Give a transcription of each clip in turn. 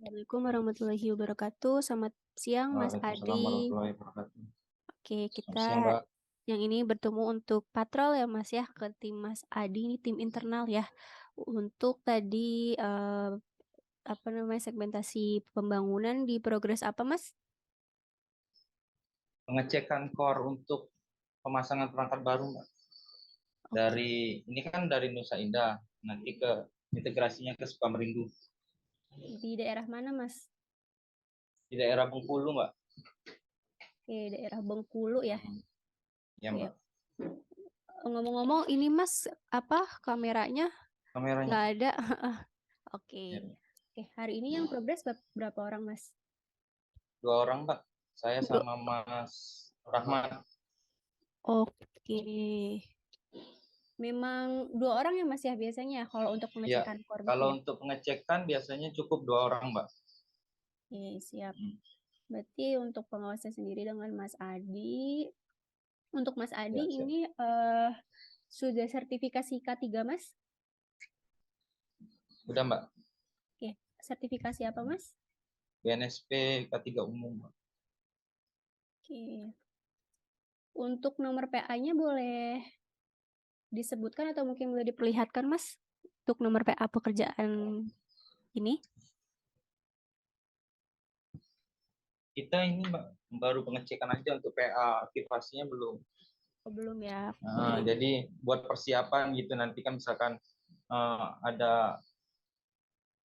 Assalamualaikum warahmatullahi wabarakatuh. Selamat siang, Mas Waalaikumsalam Adi. warahmatullahi wabarakatuh. Oke, Selamat siang, kita Mbak. yang ini bertemu untuk patrol ya, Mas ya, ke tim Mas Adi, ini tim internal ya. Untuk tadi apa namanya segmentasi pembangunan di progres apa, Mas? Pengecekan core untuk pemasangan perangkat baru, Mbak. Oke, Ini kan dari Nusa Indah, nanti ke integrasinya ke Sukamerindu di daerah mana, Mas? di daerah Bengkulu, Mbak. Oke, daerah Bengkulu ya. Ya, Oke. Mbak. Ngomong-ngomong, ini Mas apa kameranya Kameranya. nggak ada? Ya. Oke. Oke, hari ini yang progres berapa orang, Mas? 2 orang, Mbak. Saya Dua. sama Mas Rahmat. Oke. Memang 2 orang ya Mas ya biasanya kalau untuk Ya, pengecekan core gitu kalau ya. untuk pengecekan biasanya cukup 2 orang, Mbak. Oke, siap. Hmm. Berarti untuk pengawasnya sendiri dengan Mas Adi. Untuk Mas Adi Ya, siap. ini sudah sertifikasi K3 Mas? Udah, Mbak. Oke, sertifikasi apa Mas? BNSP K3 umum, Mbak. Oke. Untuk nomor PA-nya boleh disebutkan atau mungkin boleh diperlihatkan Mas? Untuk nomor PA pekerjaan ini? Kita ini, Mbak, baru pengecekan aja untuk PA, aktivasinya belum. Oh, belum ya. Nah, Oke. jadi buat persiapan gitu nanti kan misalkan ada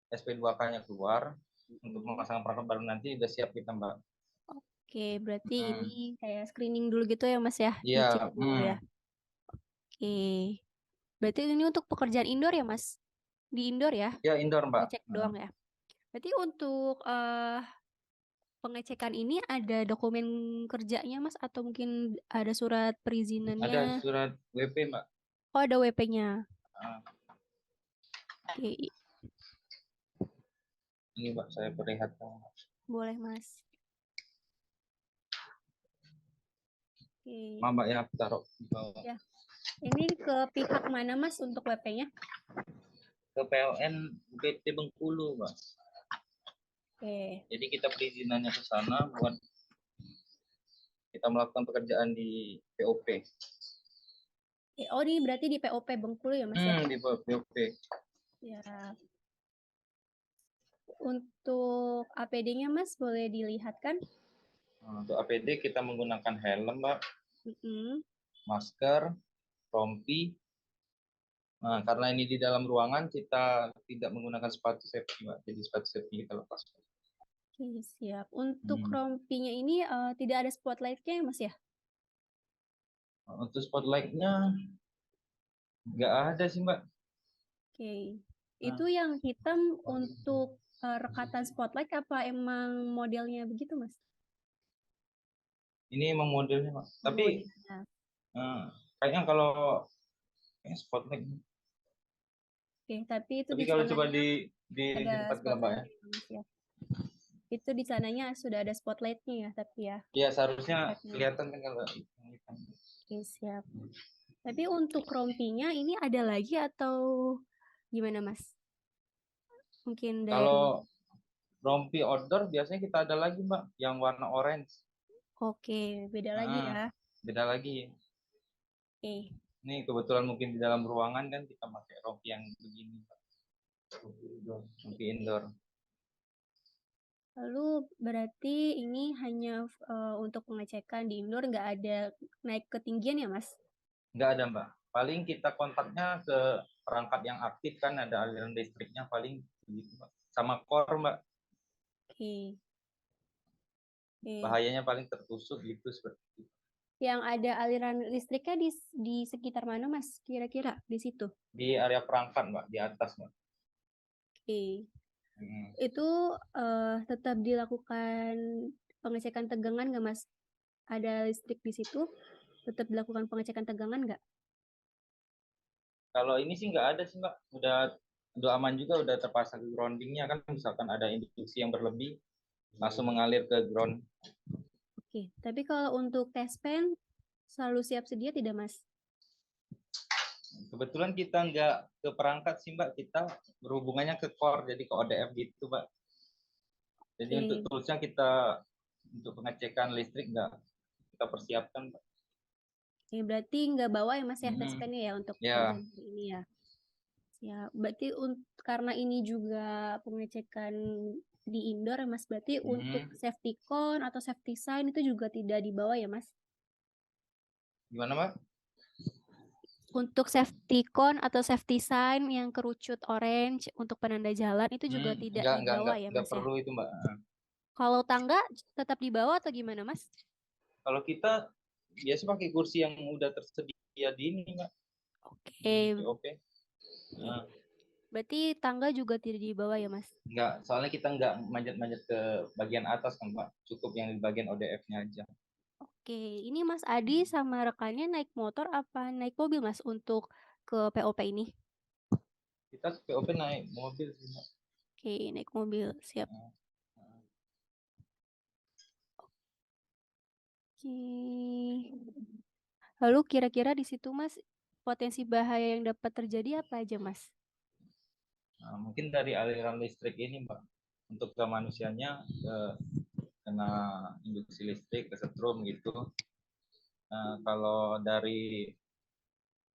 SP2K-nya keluar untuk Mm. memasang perangkat baru nanti udah siap kita, Mbak. Oke, berarti ini Hmm. kayak screening dulu gitu ya Mas ya, Iya, dicek dulu ya. Oke. Berarti ini untuk pekerjaan indoor ya, Mas? Di indoor ya? ya indoor, Mbak. Ngecek doang ya. Berarti untuk pengecekan ini ada dokumen kerjanya, Mas? Atau mungkin ada surat Ada perizinannya? surat WP, Mbak. Oh, ada WP-nya. Ah, Oke, ini, Mbak, saya perlihatkan. boleh, Mas. Oke. Mbak, Mbak, ya aku taruh di bawah. Ya, ini ke pihak mana, Mas, untuk WP-nya? Ke PLN BT Bengkulu, Mbak. Oke. Jadi kita perizinannya ke sana buat kita melakukan pekerjaan di POP. Oh, ini berarti di POP Bengkulu ya, Mas ya? Di POP. Ya. Untuk APD-nya, Mas, boleh dilihatkan? Untuk APD kita menggunakan helm, Mbak, Mm-mm. masker, rompi. Nah, karena ini di dalam ruangan, kita tidak menggunakan sepatu safety, Mbak. Jadi sepatu safety kita lepas. Oke, siap. Untuk Hmm. rompinya ini tidak ada spotlight-nya ya, Mas ya? Untuk spotlight-nya nggak ada sih, Mbak. Oke. Nah, Itu yang hitam untuk rekatan spotlight apa emang modelnya begitu, Mas? ini emang modelnya, Mbak. Oh, Tapi modelnya. kayaknya kalau spotlight. Oke, tapi itu Tapi di kalau coba sananya di ada tempat gelap, Mbak, ya. spotlight-nya ya, Mas ya. Itu di sananya sudah ada spotlight-nya ya, tapi ya. Ya, seharusnya Spotlight-nya. kelihatan kan kalau hitam. Oke, siap. Tapi untuk rompinya ini ada lagi atau gimana, Mas? Mungkin dari. Kalau rompi outdoor biasanya kita ada lagi, Mbak, yang warna orange. Oke, beda lagi Nah, ya. beda lagi. Oke. Ini kebetulan mungkin di dalam ruangan kan kita pakai rompi yang begini, Mbak. Rompi indoor. Lalu berarti ini hanya untuk pengecekan di indoor, nggak ada naik ketinggian ya, Mas? Nggak ada, Mbak. Paling kita kontaknya ke perangkat yang aktif kan ada aliran listriknya paling begitu, Mbak. Sama core, Mbak. Oke. Oke. Bahayanya paling tertusuk gitu seperti itu. Yang ada aliran listriknya di sekitar mana, Mas? Kira-kira di situ. Di area perangkat, Mbak, di atas, Mbak. Oke. Hmm. Itu tetap dilakukan pengecekan tegangan nggak, Mas? Ada listrik di situ, tetap dilakukan pengecekan tegangan nggak? Kalau ini sih nggak ada sih, Mbak. Udah aman juga, udah terpasang groundingnya kan. Misalkan ada induksi yang berlebih, langsung mengalir ke ground. Oke. Tapi kalau untuk test pen selalu siap sedia tidak, Mas? Kebetulan kita nggak ke perangkat sih, Mbak. Kita berhubungannya ke core, jadi ke ODF gitu, Mbak. Jadi untuk Oke. toolsnya kita untuk pengecekan listrik nggak kita persiapkan, Pak. Oke, berarti nggak bawa ya Mas ya Mm-mm. dashcam-nya ya untuk Ya. pekerjaan hari ini ya? Ya, berarti karena ini juga pengecekan di indoor ya Mas, berarti untuk Mm. safety cone atau safety sign itu juga tidak dibawa ya Mas? Gimana, Pak? Untuk safety cone atau safety sign yang kerucut orange untuk penanda jalan itu juga tidak dibawa ya Enggak Mas ya? perlu itu, Mbak. Kalau tangga tetap dibawa atau gimana Mas? Kalau kita biasa pakai kursi yang udah tersedia di ini, Mbak, di Oke, POP. oke. Berarti tangga juga tidak dibawa ya Mas? Enggak, soalnya kita enggak manjat-manjat ke bagian atas kan, Pak. Cukup yang di bagian ODF-nya aja. Oke, ini Mas Adi sama rekannya naik motor apa naik mobil Mas untuk ke POP ini? Kita POP naik mobil sih, Mbak. Oke, naik mobil, siap. Nah, nah. Oke. Lalu kira-kira di situ Mas, potensi bahaya yang dapat terjadi apa aja Mas? Nah, mungkin dari aliran listrik ini, Mbak, untuk ke manusianya kena induksi listrik, kesetrum gitu. Nah, kalau dari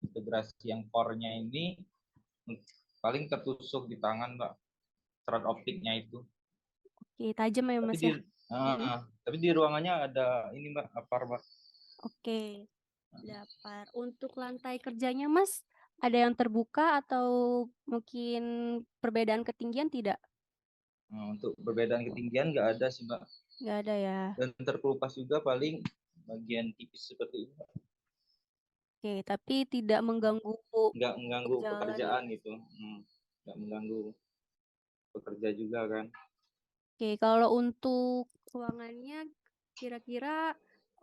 integrasi yang core-nya ini paling tertusuk di tangan, Mbak, serat optiknya itu. Oke, tajam ya Tapi Mas di ya? Mm-mm. tapi di ruangannya ada ini, Mbak, apar, Mbak. Oke, dapat. Untuk lantai kerjanya Mas, ada yang terbuka atau mungkin perbedaan ketinggian tidak? Nah, untuk perbedaan ketinggian nggak ada sih, Mbak. Nggak ada ya. Dan terkelupas juga paling bagian tipis seperti ini, Mbak. Oke, tapi tidak mengganggu Nggak mengganggu perjalanan ya pekerjaan Mas. gitu. Nggak mengganggu pekerja juga kan. Oke, kalau untuk ruangannya kira-kira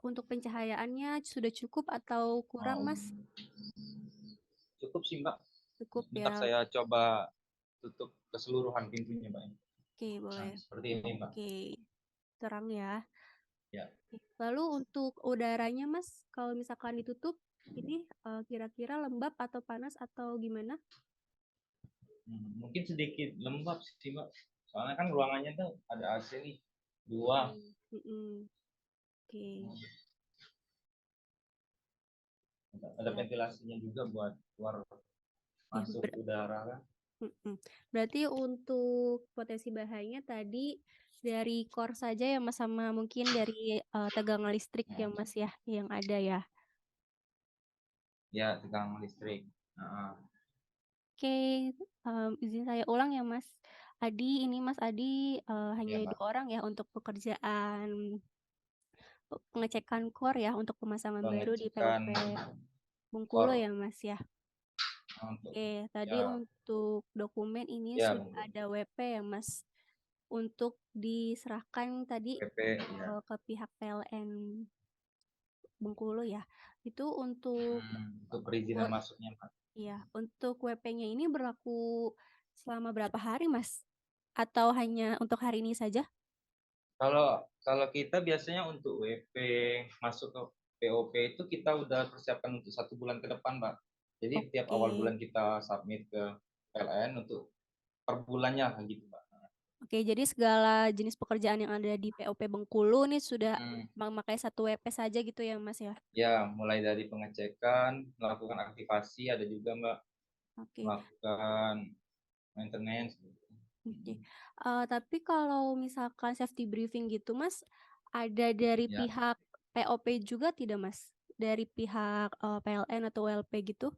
untuk pencahayaannya sudah cukup atau kurang Nah, Mas? cukup sih, Mbak. Cukup Bentar ya. saya coba tutup keseluruhan pintunya, Mbak. Oke, Nah, boleh. seperti ini, Mbak. Oke, terang ya. Ya. Lalu untuk udaranya Mas, kalau misalkan ditutup, ini kira-kira lembab atau panas atau gimana? Mungkin sedikit lembab sih, Mbak. Soalnya kan ruangannya tuh ada AC nih, dua. Mm-mm. Oke, Ada siap. ventilasinya juga buat keluar Ya, masuk udara kan. berarti untuk potensi bahayanya tadi dari core saja ya Mas, sama mungkin dari tegangan listrik ya Nah, Mas ya yang ada ya. ya tegangan listrik. Nah, Oke, izin saya ulang ya Mas Adi. Ini Mas Adi hanya ya, Mbak. 2 orang ya untuk pekerjaan pengecekan core ya untuk pemasangan baru di Pengecekan POP Bengkulu core ya Mas ya. untuk Oke, tadi ya untuk dokumen ini ya sudah ada WP ya Mas untuk diserahkan tadi PP ya. ke pihak PLN Bengkulu ya. Itu untuk Untuk perizinan masuknya, Pak. ya, untuk WP-nya ini berlaku selama berapa hari Mas? Atau hanya untuk hari ini saja? Kalau kalau kita biasanya untuk WP masuk ke POP itu kita udah persiapkan untuk 1 bulan ke depan, Pak. Jadi tiap Oke. awal bulan kita submit ke PLN untuk per bulannya gitu, Pak. Oke, jadi segala jenis pekerjaan yang ada di POP Bengkulu nih sudah Hmm, memakai satu WP saja gitu ya Mas ya? ya mulai dari pengecekan, melakukan aktivasi, ada juga Mbak Oke. melakukan maintenance. Gitu. Oke. Tapi kalau misalkan safety briefing gitu, Mas, ada dari Ya, pihak POP juga tidak, Mas? Dari pihak PLN atau WLP gitu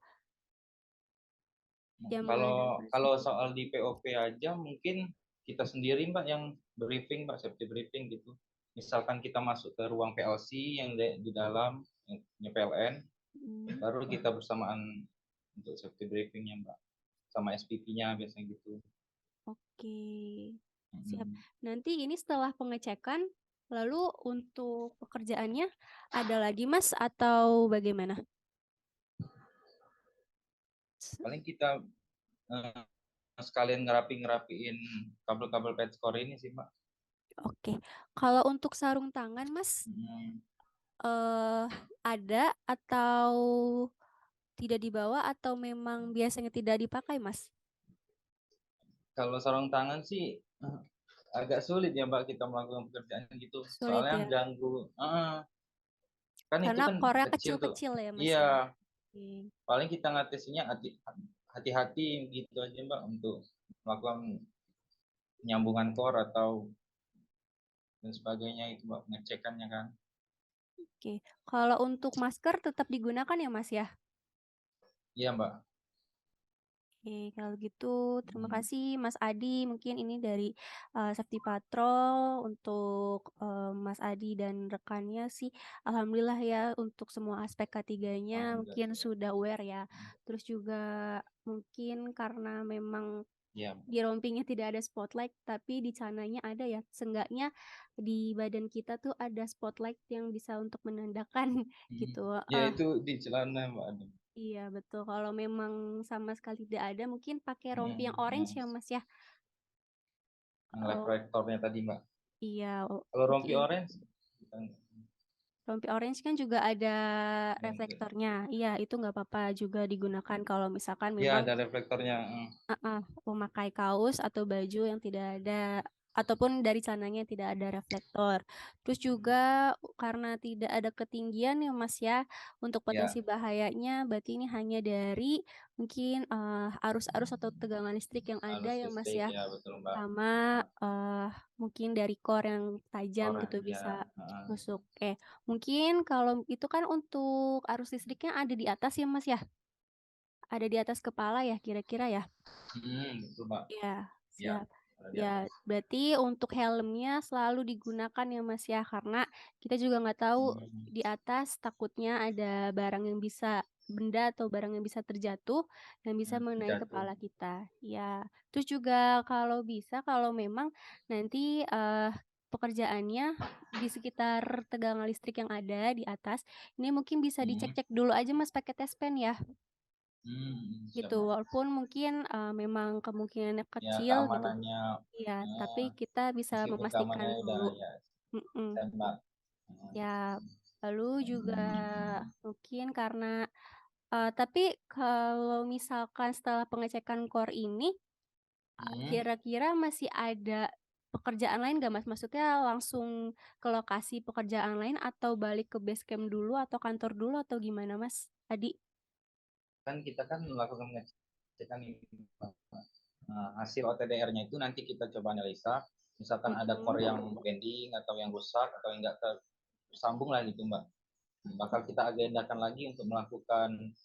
yang kalau mengadakan kalau safety soal briefing? di POP aja mungkin kita sendiri Mbak yang briefing Mbak, safety briefing gitu. Misalkan kita masuk ke ruang PLC yang di dalam yang punya PLN, Hmm, baru kita bersamaan untuk safety briefingnya Mbak, sama SPP-nya biasanya gitu. oke, siap. Hmm. Nanti ini setelah pengecekan, lalu untuk pekerjaannya ada lagi, Mas, atau bagaimana? Paling kita eh, sekalian ngerapiin kabel-kabel petskor ini sih Mbak. Oke, kalau untuk sarung tangan, Mas, Hmm. eh ada atau tidak dibawa atau memang biasanya tidak dipakai, Mas? Kalau sarung tangan sih agak sulit ya Mbak kita melakukan pekerjaan gitu. Sulit Soalnya ya? ganggu, kan itu Karena kan core kecil tuh. kecil-kecil ya, Mas, Iya, ya? Oke. paling kita ngatesinya hati-hati gitu aja Mbak untuk melakukan penyambungan core atau dan sebagainya itu Mbak, pengecekannya kan. Oke. Kalau untuk masker tetap digunakan ya, Mas, ya? Iya Mbak. Oke, kalau gitu terima Hmm, kasih Mas Adi. Mungkin ini dari Safety Patrol untuk Mas Adi dan rekannya sih. Alhamdulillah ya untuk semua aspek K3-nya Alhamdulillah. mungkin sudah aware ya. Terus juga mungkin karena memang Iya. di rompingnya tidak ada spotlight, tapi di cananya ada ya. Seenggaknya di badan kita tuh ada spotlight yang bisa untuk menandakan Hmm. gitu. Ya itu di celana Mbak. Iya betul, kalau memang sama sekali tidak ada mungkin pakai rompi yang orange Hmm. ya Mas ya? Yang Oh reflektornya tadi Mbak. iya, Kalau rompi mungkin orange, rompi orange kan juga ada yang- reflektornya. Iya itu nggak apa-apa juga digunakan kalau misalkan ya memang ada reflektornya. memakai kaos atau baju yang tidak ada ataupun dari celananya yang tidak ada reflektor. Terus juga karena tidak ada ketinggian ya Mas ya, untuk Ya, potensi bahayanya berarti ini hanya dari mungkin arus-arus atau tegangan listrik yang ada arus ya Mas listrik ya. ya betul Mbak. Sama mungkin dari core yang tajam Orang gitu ya, bisa masuk. Mungkin kalau itu kan untuk arus listriknya ada di atas ya Mas ya? Ada di atas kepala ya kira-kira ya? betul Mbak. Ya, Ya, siap. ada di Ya, atas. berarti untuk helmnya selalu digunakan ya Mas ya, karena kita juga nggak tahu Hmm, di atas takutnya ada barang yang bisa benda atau barang yang bisa terjatuh yang bisa mengenai jatuh. kepala kita. Ya, terus juga kalau bisa kalau memang nanti pekerjaannya di sekitar tegangan listrik yang ada di atas, ini mungkin bisa Hmm, dicek-cek dulu aja Mas pakai tes pen ya siap gitu Mbak. walaupun mungkin memang kemungkinannya Ya kecil gitu keamanannya, iya tapi eh, kita bisa meskipun memastikan keamanannya udah dulu. ya Mm-mm. tembak. Ya lalu juga mungkin karena tapi kalau misalkan setelah pengecekan core ini Hmm, kira-kira masih ada pekerjaan lain gak Mas? Maksudnya langsung ke lokasi pekerjaan lain atau balik ke base camp dulu atau kantor dulu atau gimana Mas Adi? kan kita kan melakukan pengecekan ini. Nah, hasil OTDR-nya itu nanti kita coba analisa. Misalkan ada core yang Mm-mm. bending atau yang rusak atau yang enggak tersambung lah gitu Mbak. Bakal kita agendakan lagi untuk melakukan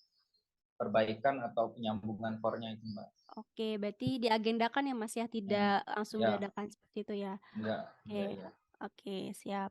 perbaikan atau penyambungan core-nya itu Mbak. Oke, berarti diagendakan ya Mas ya, Hmm, tidak langsung ya, dadakan seperti itu ya. enggak Oke, ya. oke, siap.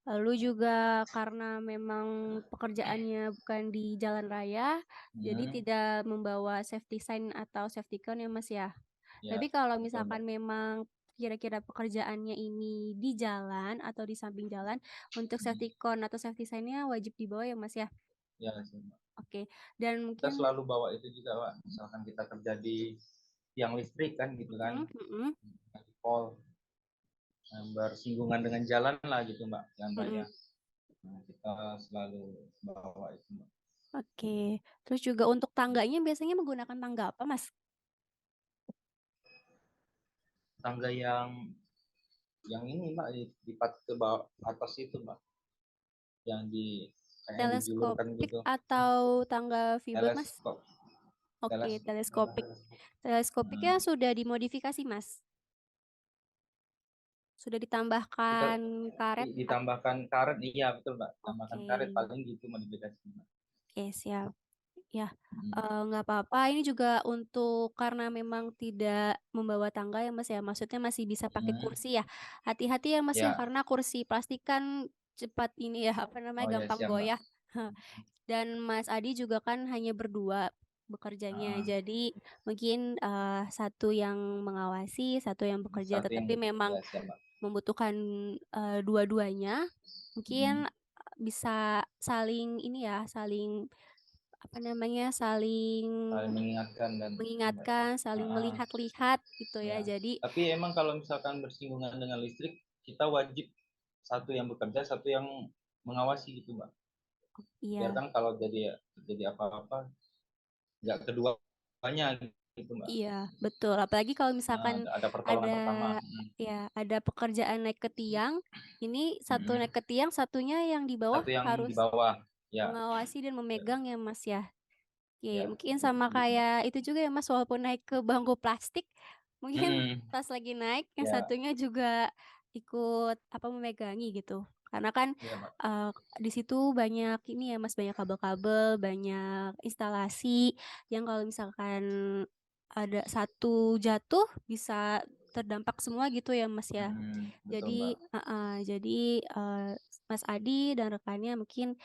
Lalu juga karena memang pekerjaannya bukan di jalan raya, jadi Hmm, tidak membawa safety sign atau safety cone ya Mas ya. ya, Tapi kalau betul Mbak. misalkan memang kira-kira pekerjaannya ini di jalan atau di samping jalan, untuk Hmm, safety cone atau safety sign-nya wajib dibawa ya Mas ya. ya, Mbak. Oke, dan Kita mungkin selalu bawa itu juga Pak. Misalkan kita kerja di tiang listrik kan gitu kan, mm, mm, di pol yang bersinggungan dengan jalan lah gitu Mbak, jalan mm, raya. mm. Nah, kita selalu bawa itu Mbak. Oke, terus juga untuk tangganya biasanya menggunakan tangga apa, Mas? Tangga yang ini Mbak di ke bawah atas itu Mbak, yang di kayaknya dijulurkan Teleskopik gitu. atau tangga fiber, Mas? Teleskop, Oke, teleskopik. teleskop. Teleskopiknya Nah, sudah dimodifikasi, Mas? Sudah kita ditambahkan karet? ditambahkan karet, iya betul Mbak. Tambahkan Oke, karet paling gitu modifikasi Mbak. oke, siap. Ya, Hmm. nggak apa-apa. Ini juga untuk karena memang tidak membawa tangga ya, Mas ya. Maksudnya masih bisa pakai Hmm. kursi ya. Hati-hati ya, Mas ya, Ya, karena kursi plastik kan cepat ini ya, apa namanya, oh ya gampang siap Mbak. goyah. Dan Mas Adi juga kan hanya berdua bekerjanya. Nah, Jadi mungkin satu yang mengawasi, satu yang bekerja. satu yang Tetapi memang ya siap Mbak. membutuhkan dua-duanya. Hmm. Mungkin bisa saling ini ya, saling apa namanya, saling Saling mengingatkan dan mengingatkan, saling ah, melihat-lihat gitu ya. ya. Jadi Tapi emang kalau misalkan bersinggungan dengan listrik, kita wajib satu yang bekerja, satu yang mengawasi gitu Mbak. Biar iya, kan kalau jadi apa-apa, nggak keduanya gitu, Mbak. Iya, betul. Apalagi kalau Heeh, misalkan ada pertolongan ada pertama, ada pekerjaan naik ke tiang, ini satu mhm. naik ke tiang, satunya yang di bawah Satu yang di harus bawah, ya, mengawasi dan ya, memegang ya, Mas, ya. Oke, ya, mungkin gitu sama gitu, Mbak. kayak itu juga ya, Mas, walaupun naik ke bangku plastik, mungkin Mhm, pas lagi naik yang ya, satunya juga ikut, memegangi gitu. Karena kan, iya, Mbak, eee, di situ banyak ini ya, Mas, banyak kabel-kabel, banyak instalasi yang kalau misalkan ada satu jatuh bisa terdampak semua gitu ya, Mas, ya. betul, Mbak, Jadi, Mas Adi dan rekannya mungkin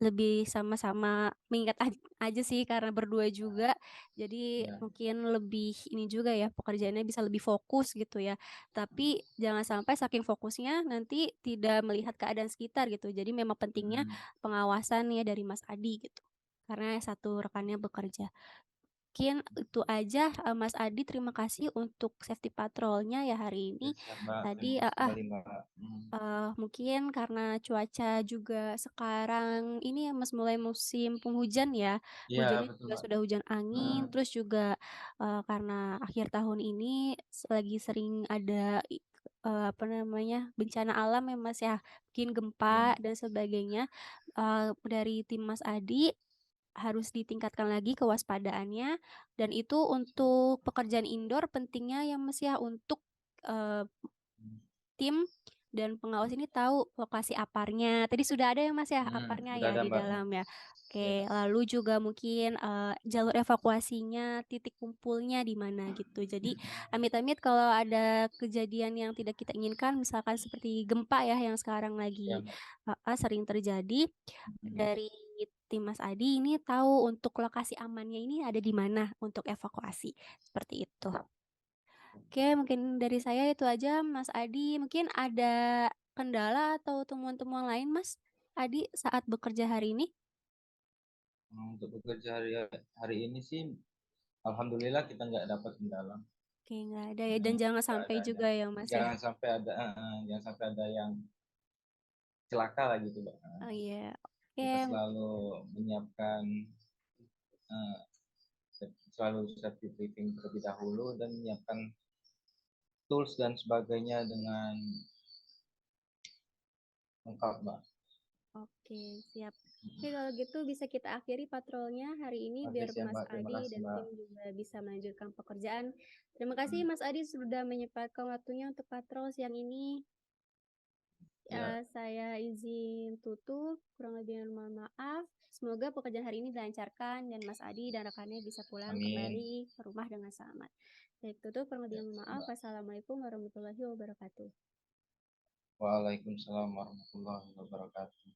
lebih sama-sama mengingat aja sih karena berdua juga, jadi iya, mungkin lebih ini juga ya, pekerjaannya bisa lebih fokus gitu ya. Tapi jangan sampai saking fokusnya nanti tidak melihat keadaan sekitar gitu. Jadi memang pentingnya mhm, pengawasan ya dari Mas Adi gitu, karena satu rekannya bekerja. Mungkin itu aja, Mas Adi, terima kasih untuk safety patrolnya ya hari ya ini. siap, Mbak, terima Tadi kasih kembali, Mbak, Mungkin karena cuaca juga sekarang ini ya Mas, mulai musim penghujan ya, iya, hujannya betul, juga Mbak, sudah hujan heeh, angin, terus juga, karena akhir tahun ini lagi sering ada apa namanya, bencana alam ya Mas ya, mungkin iya, gempa Mbak, dan sebagainya. Dari tim Mas Adi harus ditingkatkan lagi kewaspadaannya dan itu untuk pekerjaan indoor pentingnya ya Mas ya, untuk, eee mhm, tim dan pengawas ini tahu lokasi aparnya. Tadi sudah ada ya, Mas, ya, aparnya udah ya ada, di Mbak, dalam ya? iya, Oke, lalu juga mungkin, jalur evakuasinya, titik kumpulnya di mana gitu. Jadi amit-amit kalau ada kejadian yang tidak kita inginkan, misalkan seperti gempa ya yang sekarang iya, lagi Mbak, sering terjadi, mhm, dari tim Mas Adi ini tahu untuk lokasi amannya ini ada di mana untuk evakuasi, seperti itu. Oke, mungkin dari saya itu aja, Mas Adi. Mungkin ada kendala atau temuan-temuan lain, Mas Adi, saat bekerja hari ini? untuk bekerja hari ini sih alhamdulillah kita nggak dapat kendala, Oke, nggak ada ya, dan jangan nggak sampai ada juga ya, Mas, ya? jangan sampai ada jangan sampai ada yang celaka lah gitu, Mbak, Oh, iya. kita Oke, selalu menyiapkan, eee, selalu safety briefing terlebih dahulu dan menyiapkan tools dan sebagainya dengan lengkap, Mbak. oke, siap. Oke, kalau gitu bisa kita akhiri patrolnya hari ini Oke biar siap, Mas Mbak, terima Adi kasih, dan Mbak. tim juga bisa melanjutkan pekerjaan. Terima kasih Mmm, Mas Adi sudah menyempatkan waktunya untuk patrol siang ini. iya, Saya izin tutup, kurang lebihnya mohon maaf. Semoga pekerjaan hari ini dilancarkan dan Mas Adi dan rekannya bisa pulang amin. kembali ke rumah dengan selamat. Baik, tutup, kurang Ya, lebihnya mohon siap, maaf. Mbak. Wassalamualaikum warahmatullahi wabarakatuh. Waalaikumsalam warahmatullahi wabarakatuh.